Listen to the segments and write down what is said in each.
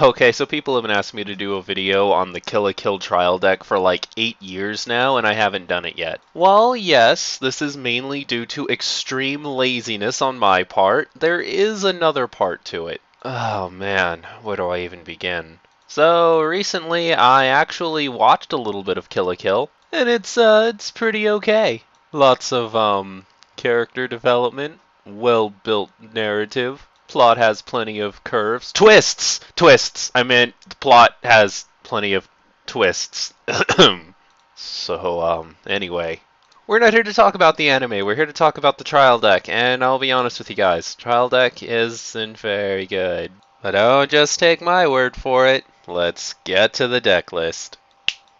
Okay, so people have been asking me to do a video on the Kill la Kill trial deck for like 8 years now, and I haven't done it yet. Well, yes, this is mainly due to extreme laziness on my part. There is another part to it. Oh man, where do I even begin? So, recently I actually watched a little bit of Kill la Kill, and it's pretty okay. Lots of, character development, well-built narrative. Plot has plenty of curves. Twists! Twists! I meant the plot has plenty of twists. So, anyway. We're not here to talk about the anime, we're here to talk about the trial deck, and I'll be honest with you guys, trial deck isn't very good. But don't just take my word for it, let's get to the deck list.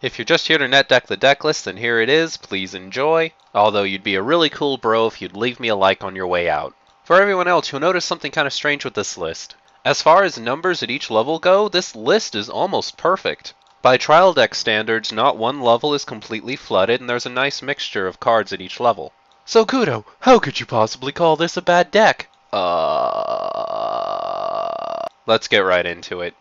If you're just here to net deck the deck list, then here it is, please enjoy. Although you'd be a really cool bro if you'd leave me a like on your way out. For everyone else, you'll notice something kind of strange with this list. As far as numbers at each level go, this list is almost perfect. By trial deck standards, not one level is completely flooded, and there's a nice mixture of cards at each level. So Kudou, how could you possibly call this a bad deck? Let's get right into it.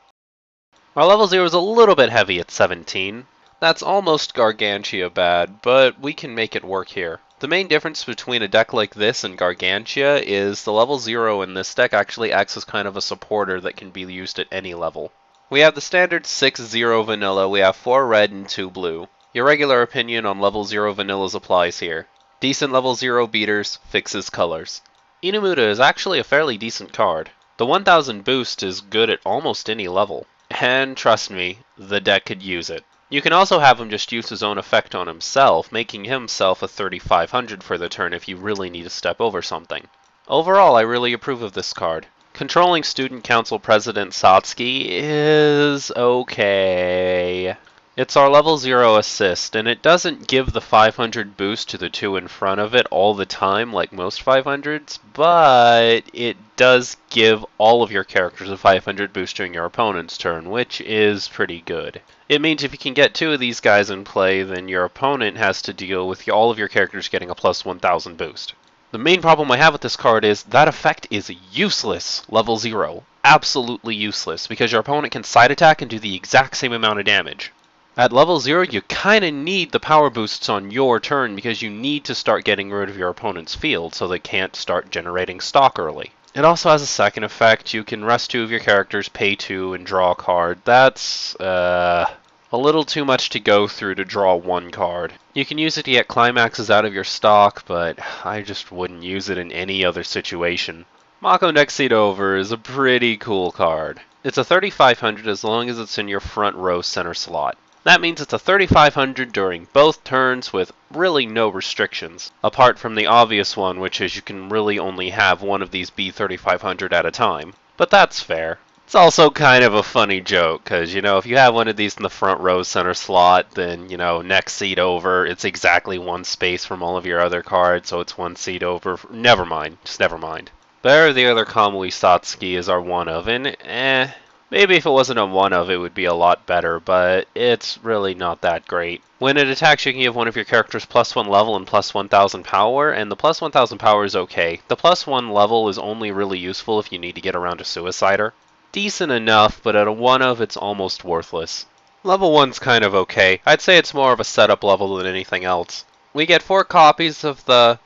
Our level 0 is a little bit heavy at 17. That's almost Gargantia bad, but we can make it work here. The main difference between a deck like this and Gargantia is the level 0 in this deck actually acts as kind of a supporter that can be used at any level. We have the standard 6-0 vanilla, we have 4 red and 2 blue. Your regular opinion on level 0 vanillas applies here. Decent level 0 beaters, fixes colors. Inamuda is actually a fairly decent card. The 1000 boost is good at almost any level. And trust me, the deck could use it. You can also have him just use his own effect on himself, making himself a 3500 for the turn if you really need to step over something. Overall, I really approve of this card. Controlling Student Council President Satsuki is okay. It's our level 0 assist, and it doesn't give the 500 boost to the 2 in front of it all the time like most 500s, but it does give all of your characters a 500 boost during your opponent's turn, which is pretty good. It means if you can get 2 of these guys in play, then your opponent has to deal with all of your characters getting a plus 1000 boost. The main problem I have with this card is that effect is useless, level 0. Absolutely useless, because your opponent can side attack and do the exact same amount of damage. At level 0, you kinda need the power boosts on your turn because you need to start getting rid of your opponent's field so they can't start generating stock early. It also has a second effect. You can rest 2 of your characters, pay 2, and draw a card. That's, a little too much to go through to draw 1 card. You can use it to get Climaxes out of your stock, but I just wouldn't use it in any other situation. Mako Next Seat Over is a pretty cool card. It's a 3500 as long as it's in your front row center slot. That means it's a 3500 during both turns with really no restrictions, apart from the obvious one, which is you can really only have one of these be 3500 at a time. But that's fair. It's also kind of a funny joke, because, if you have one of these in the front row center slot, then, next seat over, it's exactly 1 space from all of your other cards, so it's 1 seat over. Never mind. Just never mind. There, the other Kamui Satsuki is our 1 of, and maybe if it wasn't a 1 of, it would be a lot better, but it's really not that great. When it attacks, you can give one of your characters plus 1 level and plus 1000 power, and the plus 1000 power is okay. The plus 1 level is only really useful if you need to get around a Suicider. Decent enough, but at a 1 of, it's almost worthless. Level 1's kind of okay. I'd say it's more of a setup level than anything else. We get 4 copies of the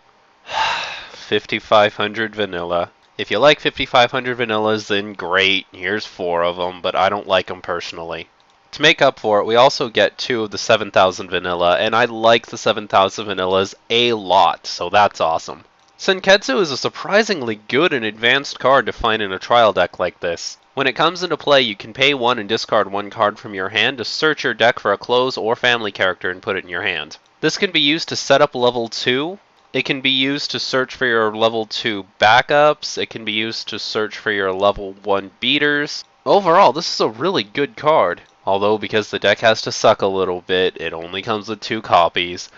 5500 vanilla. If you like 5500 vanillas, then great, here's 4 of them, but I don't like them personally. To make up for it, we also get 2 of the 7000 vanilla, and I like the 7000 vanillas a lot, so that's awesome. Senketsu is a surprisingly good and advanced card to find in a trial deck like this. When it comes into play, you can pay 1 and discard 1 card from your hand to search your deck for a close or family character and put it in your hand. This can be used to set up level 2. It can be used to search for your level 2 backups. It can be used to search for your level 1 beaters. Overall, this is a really good card. Although, because the deck has to suck a little bit, it only comes with 2 copies.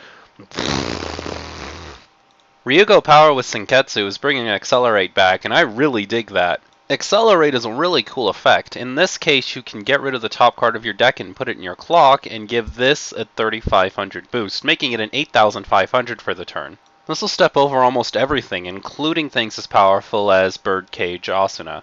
Ryugo Power with Senketsu is bringing Accelerate back, and I really dig that. Accelerate is a really cool effect. In this case, you can get rid of the top card of your deck and put it in your clock, and give this a 3500 boost, making it an 8500 for the turn. This will step over almost everything, including things as powerful as Birdcage Asuna.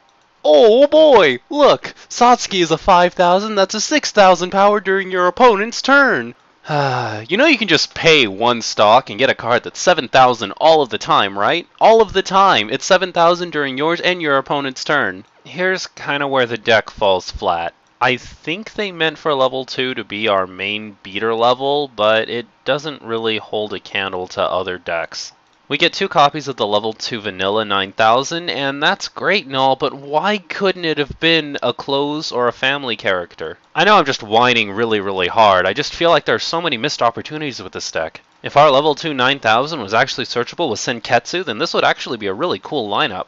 Oh boy! Look! Satsuki is a 5,000, that's a 6,000 power during your opponent's turn! You know you can just pay one stock and get a card that's 7,000 all of the time, right? All of the time! It's 7,000 during yours and your opponent's turn. Here's kind of where the deck falls flat. I think they meant for level 2 to be our main beater level, but it doesn't really hold a candle to other decks. We get 2 copies of the level 2 vanilla 9000, and that's great and all, but why couldn't it have been a clothes or a family character? I know I'm just whining really hard, I just feel like there are so many missed opportunities with this deck. If our level 2 9000 was actually searchable with Senketsu, then this would actually be a really cool lineup.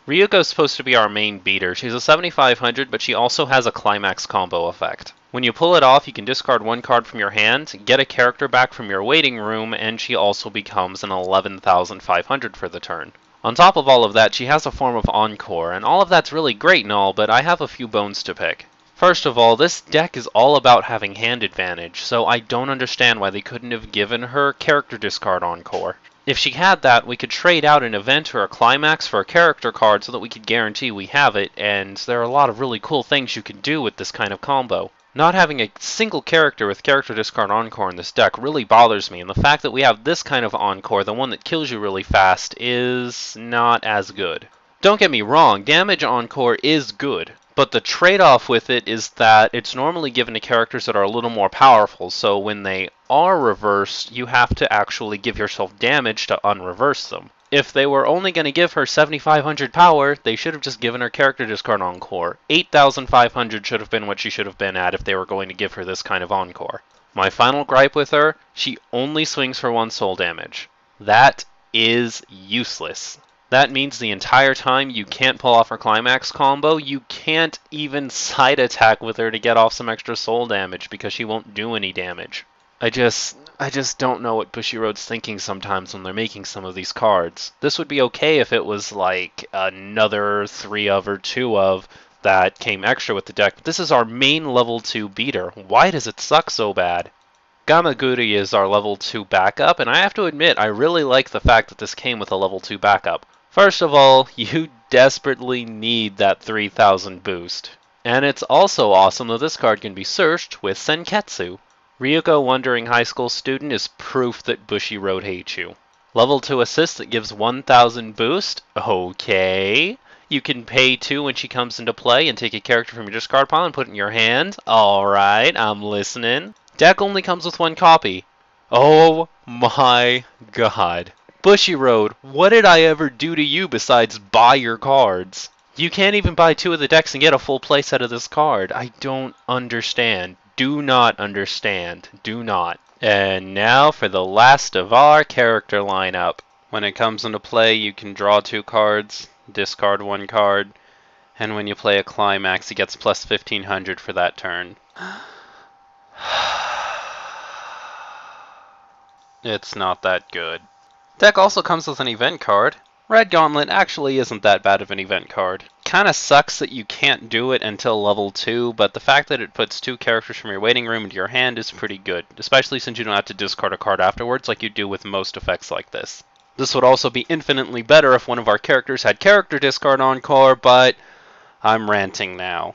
Ryuko's supposed to be our main beater. She's a 7500, but she also has a Climax combo effect. When you pull it off, you can discard 1 card from your hand, get a character back from your waiting room, and she also becomes an 11,500 for the turn. On top of all of that, she has a form of Encore, and all of that's really great and all, but I have a few bones to pick. First of all, this deck is all about having hand advantage, so I don't understand why they couldn't have given her character discard Encore. If she had that, we could trade out an event or a climax for a character card so that we could guarantee we have it, and there are a lot of really cool things you can do with this kind of combo. Not having a single character with character discard Encore in this deck really bothers me, and the fact that we have this kind of Encore, the one that kills you really fast, is not as good. Don't get me wrong, damage Encore is good, but the trade-off with it is that it's normally given to characters that are a little more powerful, so when they are reversed, you have to actually give yourself damage to unreverse them. If they were only going to give her 7,500 power, they should have just given her character discard Encore. 8,500 should have been what she should have been at if they were going to give her this kind of Encore. My final gripe with her, she only swings for 1 soul damage. That is useless. That means the entire time you can't pull off her Climax combo, you can't even side attack with her to get off some extra soul damage because she won't do any damage. I just don't know what Bushiroad's thinking sometimes when they're making some of these cards. This would be okay if it was like another 3 of or 2 of that came extra with the deck, but this is our main level 2 beater. Why does it suck so bad? Gamaguri is our level 2 backup, and I have to admit I really like the fact that this came with a level 2 backup. First of all, you desperately need that 3000 boost. And it's also awesome that this card can be searched with Senketsu. Ryuko Wandering High School Student is proof that Bushiroad hates you. Level 2 assist that gives 1000 boost? Okay. You can pay 2 when she comes into play and take a character from your discard pile and put it in your hand. Alright, I'm listening. Deck only comes with 1 copy. Oh my god. Bushiroad, what did I ever do to you besides buy your cards? You can't even buy 2 of the decks and get a full playset of this card. I don't understand. Do not understand. Do not. And now for the last of our character lineup. When it comes into play, you can draw 2 cards, discard 1 card, and when you play a Climax, he gets plus 1500 for that turn. It's not that good. Deck also comes with an event card. Red Gauntlet actually isn't that bad of an event card. Kinda sucks that you can't do it until level 2, but the fact that it puts 2 characters from your waiting room into your hand is pretty good, especially since you don't have to discard a card afterwards like you do with most effects like this. This would also be infinitely better if one of our characters had character discard Encore, but I'm ranting now.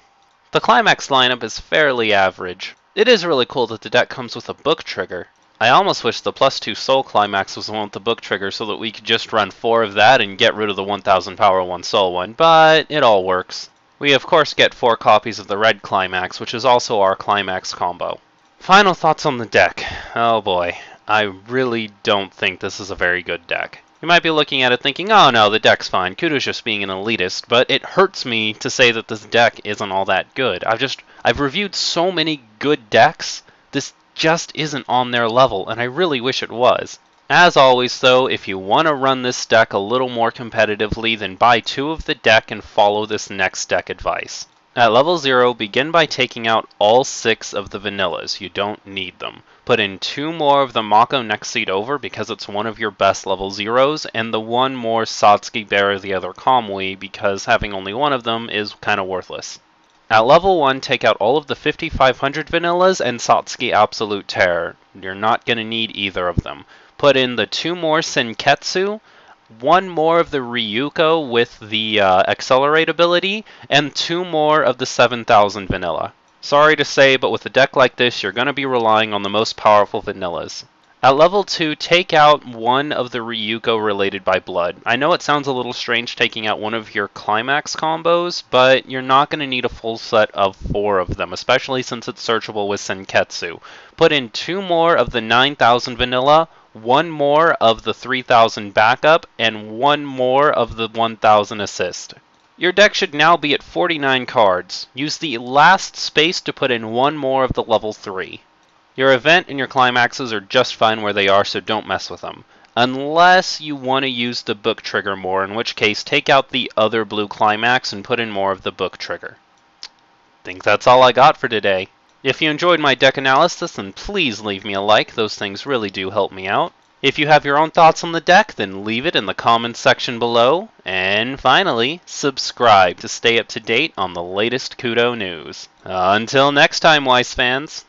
The Climax lineup is fairly average. It is really cool that the deck comes with a book trigger. I almost wish the plus 2 Soul Climax was the one with the book trigger so that we could just run 4 of that and get rid of the 1000 power 1 Soul one, but it all works. We of course get 4 copies of the Red Climax, which is also our Climax combo. Final thoughts on the deck. Oh boy, I really don't think this is a very good deck. You might be looking at it thinking, oh no, the deck's fine, Kudou's just being an elitist, but it hurts me to say that this deck isn't all that good. I've reviewed so many good decks, this just isn't on their level, and I really wish it was. As always though, if you want to run this deck a little more competitively, then buy 2 of the deck and follow this next deck advice. At level 0, begin by taking out all 6 of the vanillas. You don't need them. Put in 2 more of the Mako next seat over because it's one of your best level 0s, and the 1 more Satsuki Bear the other Kamui because having only 1 of them is kinda worthless. At level 1, take out all of the 5500 vanillas and Satsuki Absolute Terror. You're not going to need either of them. Put in the 2 more Senketsu, 1 more of the Ryuko with the Accelerate ability, and 2 more of the 7000 vanilla. Sorry to say, but with a deck like this, you're going to be relying on the most powerful vanillas. At level 2, take out 1 of the Ryuko related by blood. I know it sounds a little strange taking out one of your Climax combos, but you're not going to need a full set of 4 of them, especially since it's searchable with Senketsu. Put in 2 more of the 9000 vanilla, 1 more of the 3000 backup, and 1 more of the 1000 assist. Your deck should now be at 49 cards. Use the last space to put in 1 more of the level 3. Your event and your climaxes are just fine where they are, so don't mess with them. Unless you want to use the book trigger more, in which case take out the other blue climax and put in more of the book trigger. Think that's all I got for today. If you enjoyed my deck analysis, then please leave me a like. Those things really do help me out. If you have your own thoughts on the deck, then leave it in the comments section below. And finally, subscribe to stay up to date on the latest Kudou news. Until next time, Weiss fans.